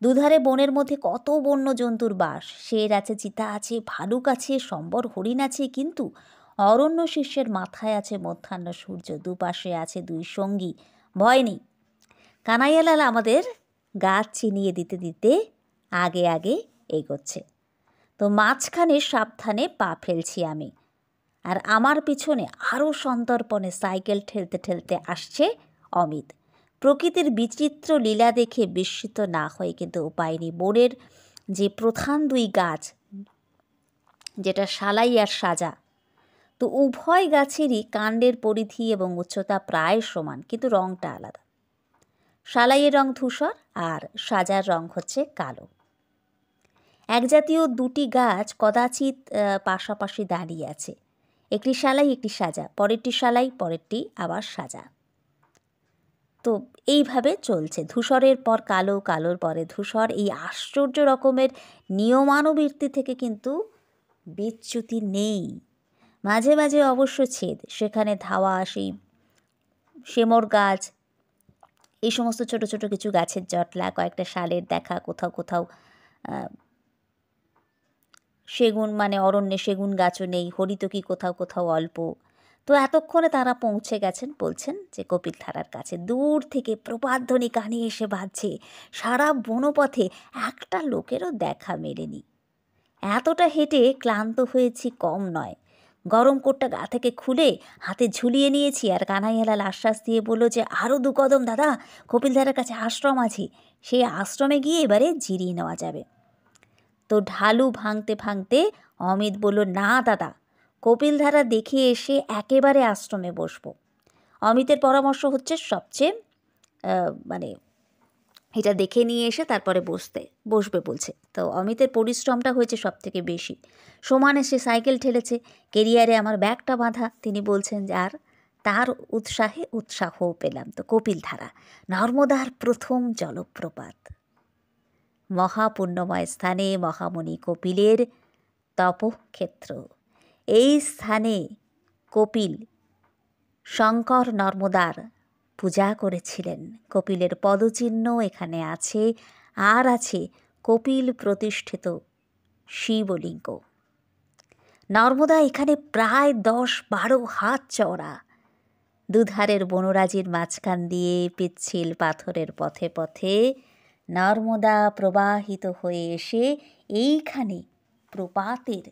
Speaker 1: দুধারে বনের মধ্যে কত বন্য জন্তুর বাস, শের আছে, চিতা আছে, ভালুক আছে, সম্বর হরিণ আছে, কিন্তু অরণ্য শীর্ষের মাথায় আছে মধ্যাহ্ন সূর্য, দুপাশে আছে দুই সঙ্গী, ভয় নেই। কানাইয়ালাল আমাদের গাছ চিনিয়ে দিতে দিতে আগে আগে এগোচ্ছে। তো মাঝখানে সাবধানে পা ফেলছি আমি, আর আমার পিছনে আরও সন্তর্পণে সাইকেল ঠেলতে ঠেলতে আসছে অমিত। প্রকৃতির বিচিত্র লীলা দেখে বিস্মিত না হয়ে কিন্তু উপায় নেই। বনের যে প্রধান দুই গাছ, যেটা শালাই আর সাজা, তো উভয় গাছেরই কাণ্ডের পরিধি এবং উচ্চতা প্রায় সমান, কিন্তু রঙটা আলাদা। শালাইয়ের রং ধূসর আর সাজার রং হচ্ছে কালো। একজাতীয় দুটি গাছ কদাচিৎ পাশাপাশি দাঁড়িয়ে আছে, একটি শালাই একটি সাজা, পরেরটি শালাই পরেরটি আবার সাজা। তো এইভাবে চলছে, ধূসরের পর কালো, কালোর পরে ধূসর। এই আশ্চর্য রকমের নিয়মানুবৃত্তি থেকে কিন্তু বিচ্যুতি নেই। মাঝে মাঝে অবশ্য ছেদ, সেখানে ধাওয়া, সেই শেমর গাছ, এই সমস্ত ছোট ছোট কিছু গাছের জটলা, কয়েকটা শালের দেখা, কোথাও কোথাও সেগুন, মানে অরণ্যে সেগুন গাছও নেই, হরিতকি কোথাও কোথাও অল্প। তো এতক্ষণে তারা পৌঁছে গেছেন, বলছেন যে কপিলধারার কাছে। দূর থেকে প্রপাতধ্বনি কানে এসে বাজছে। সারা বনপথে একটা লোকেরও দেখা মেলেনি। এতটা হেঁটে ক্লান্ত হয়েছি কম নয়। গরম কোটটা গা থেকে খুলে হাতে ঝুলিয়ে নিয়েছি, আর কানাইয়ালাল আশ্বাস দিয়ে বলল যে আরও 2 কদম দাদা, কপিলধারার কাছে আশ্রম আছে, সেই আশ্রমে গিয়ে এবারে জিরিয়ে নেওয়া যাবে। তো ঢালু ভাঙতে ভাঙতে অমিত বলল, না দাদা, কপিলধারা দেখে এসে একেবারে আশ্রমে বসবো। অমিতের পরামর্শ হচ্ছে সবচেয়ে মানে এটা দেখে নিয়ে এসে তারপরে বসবে বলছে। তো অমিতের পরিশ্রমটা হয়েছে সব থেকে বেশি। সমানে সে সাইকেল ঠেলেছে, কেরিয়ারে আমার ব্যাগটা বাঁধা। তিনি বলছেন যে আর তার উৎসাহে উৎসাহও পেলাম। তো কপিলধারা, নর্মদার প্রথম জলপ্রপাত, মহাপুণ্যময় স্থানে মহামুনি কপিলের তপক্ষেত্র। এই স্থানে কপিল শঙ্কর নর্মদার পূজা করেছিলেন। কপিলের পদচিহ্ন এখানে আছে, আর আছে কপিল প্রতিষ্ঠিত শিবলিঙ্গ। নর্মদা এখানে প্রায় 10-12 হাত চওড়া। দুধারের বনরাজির মাঝখান দিয়ে পিচ্ছিল পাথরের পথে পথে নর্মদা প্রবাহিত হয়ে এসে এইখানে প্রপাতের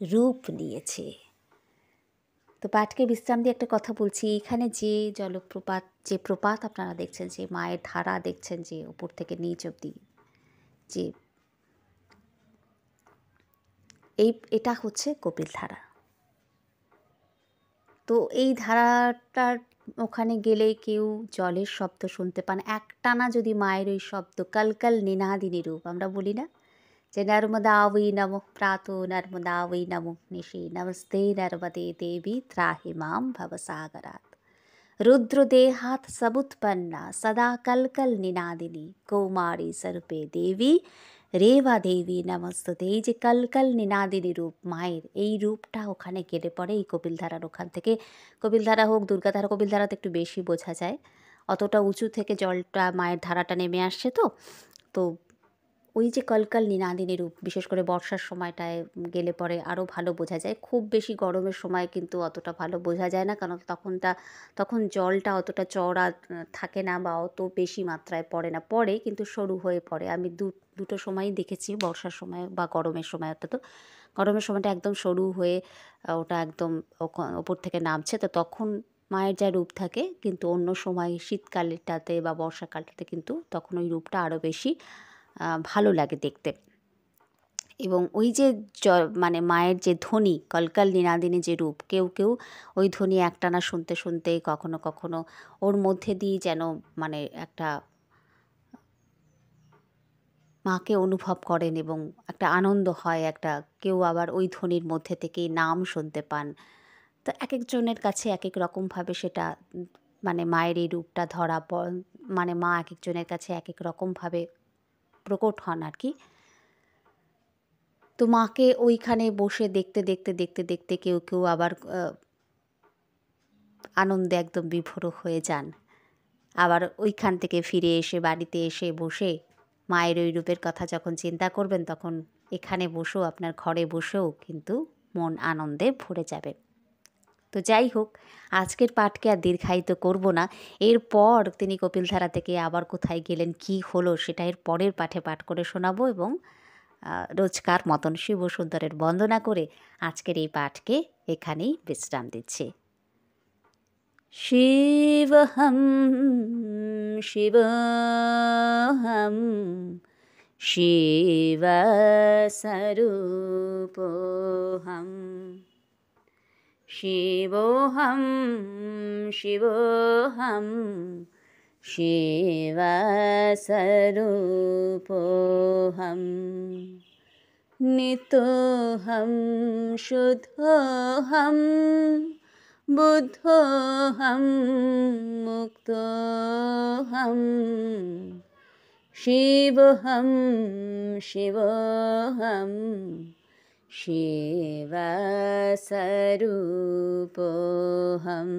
Speaker 1: রূপ নিয়েছে। তো পাঠকে বিশ্রাম দিয়ে একটা কথা বলছি, এখানে যে জলপ্রপাত, যে প্রপাত আপনারা দেখছেন, যে মায়ের ধারা দেখছেন, যে উপর থেকে নিচ অবধি, যে এটা হচ্ছে কপিলধারা। তো এই ধারাটার ওখানে গেলে কেউ জলের শব্দ শুনতে পান। একটানা যদি মায়ের ওই শব্দ, কলকল নিনাদিনী রূপ, আমরা বলি না যে নর্মদাবৈ নমঃ প্রাতো, নর্মদাবৈ নমঃ নিশি, নমস্তে নর্মদে দেবী ত্রাহি মাম ভবসাগরাত, রুদ্রদেহাৎ সবুৎপন্না সদা কলকল নিনাদিনী, কৌমারী স্বরূপে দেবী রেবা দেবী নমস্তুতে। এই যে কলকল নিনাদিনী রূপ মায়ের, এই রূপটা ওখানে গেলে পরে এই কপিলধারার ওখান থেকে, কপিলধারা হোক দুর্গাধারা, কপিলধারাতে একটু বেশি বোঝা যায়, অতটা উঁচু থেকে জলটা, মায়ের ধারাটা নেমে আসছে। তো ওই যে কলকল নিনাদিনী রূপ, বিশেষ করে বর্ষার সময়টায় গেলে পরে আরও ভালো বোঝা যায়। খুব বেশি গরমের সময় কিন্তু অতটা ভালো বোঝা যায় না, কারণ তখন জলটা অতটা চওড়া থাকে না বা অত বেশি মাত্রায় পড়ে না, পড়ে কিন্তু সরু হয়ে পড়ে। আমি দুটো সময়ই দেখেছি, বর্ষার সময় বা গরমের সময়। তো গরমের সময়টা একদম সরু হয়ে ওটা একদম ওপর থেকে নামছে, তো তখন মায়ের যা রূপ থাকে, কিন্তু অন্য সময় শীতকালটাতে বা বর্ষাকালটাতে কিন্তু তখন ওই রূপটা আরও বেশি ভালো লাগে দেখতে। এবং ওই যে মানে মায়ের যে ধ্বনি, কলকাল নীনাদিনী যে রূপ, কেউ কেউ ওই ধ্বনি একটানা শুনতে শুনতে কখনো কখনো ওর মধ্যে দিয়ে যেন মানে একটা মাকে অনুভব করেন এবং একটা আনন্দ হয়, একটা কেউ আবার ওই ধ্বনির মধ্যে থেকেই নাম শুনতে পান। তো এক একজনের কাছে এক এক রকমভাবে সেটা মানে মায়ের এই রূপটা ধরা মানে মা এক একজনের কাছে এক এক রকমভাবে প্রকট হন আর কি। তো মাকে ওইখানে বসে দেখতে দেখতে দেখতে দেখতে কেউ কেউ আবার আনন্দে একদম বিভোর হয়ে যান। আবার ওইখান থেকে ফিরে এসে বাড়িতে এসে বসে মায়ের ওই রূপের কথা যখন চিন্তা করবেন, তখন এখানে বসেও আপনার ঘরে বসেও কিন্তু মন আনন্দে ভরে যাবে। তো যাই হোক, আজকের পাঠকে আর দীর্ঘায়িত করব না। এরপর তিনি কপিলধারা থেকে আবার কোথায় গেলেন, কি হলো, সেটা এর পরের পাঠে পাঠ করে শোনাবো এবং রোজকার মতন শিব সুন্দরের বন্দনা করে আজকের এই পাঠকে এখানেই বিশ্রাম দিচ্ছি। শিবহম শিবহম শিবস্বরূপোহম শিবোহম শিবোহম শিবস্বরূপোহম নিতোহম শুদ্ধোহম বুদ্ধোহম মুক্তোহম শিবোহম শিবোহম শিবস্বরূপোহম।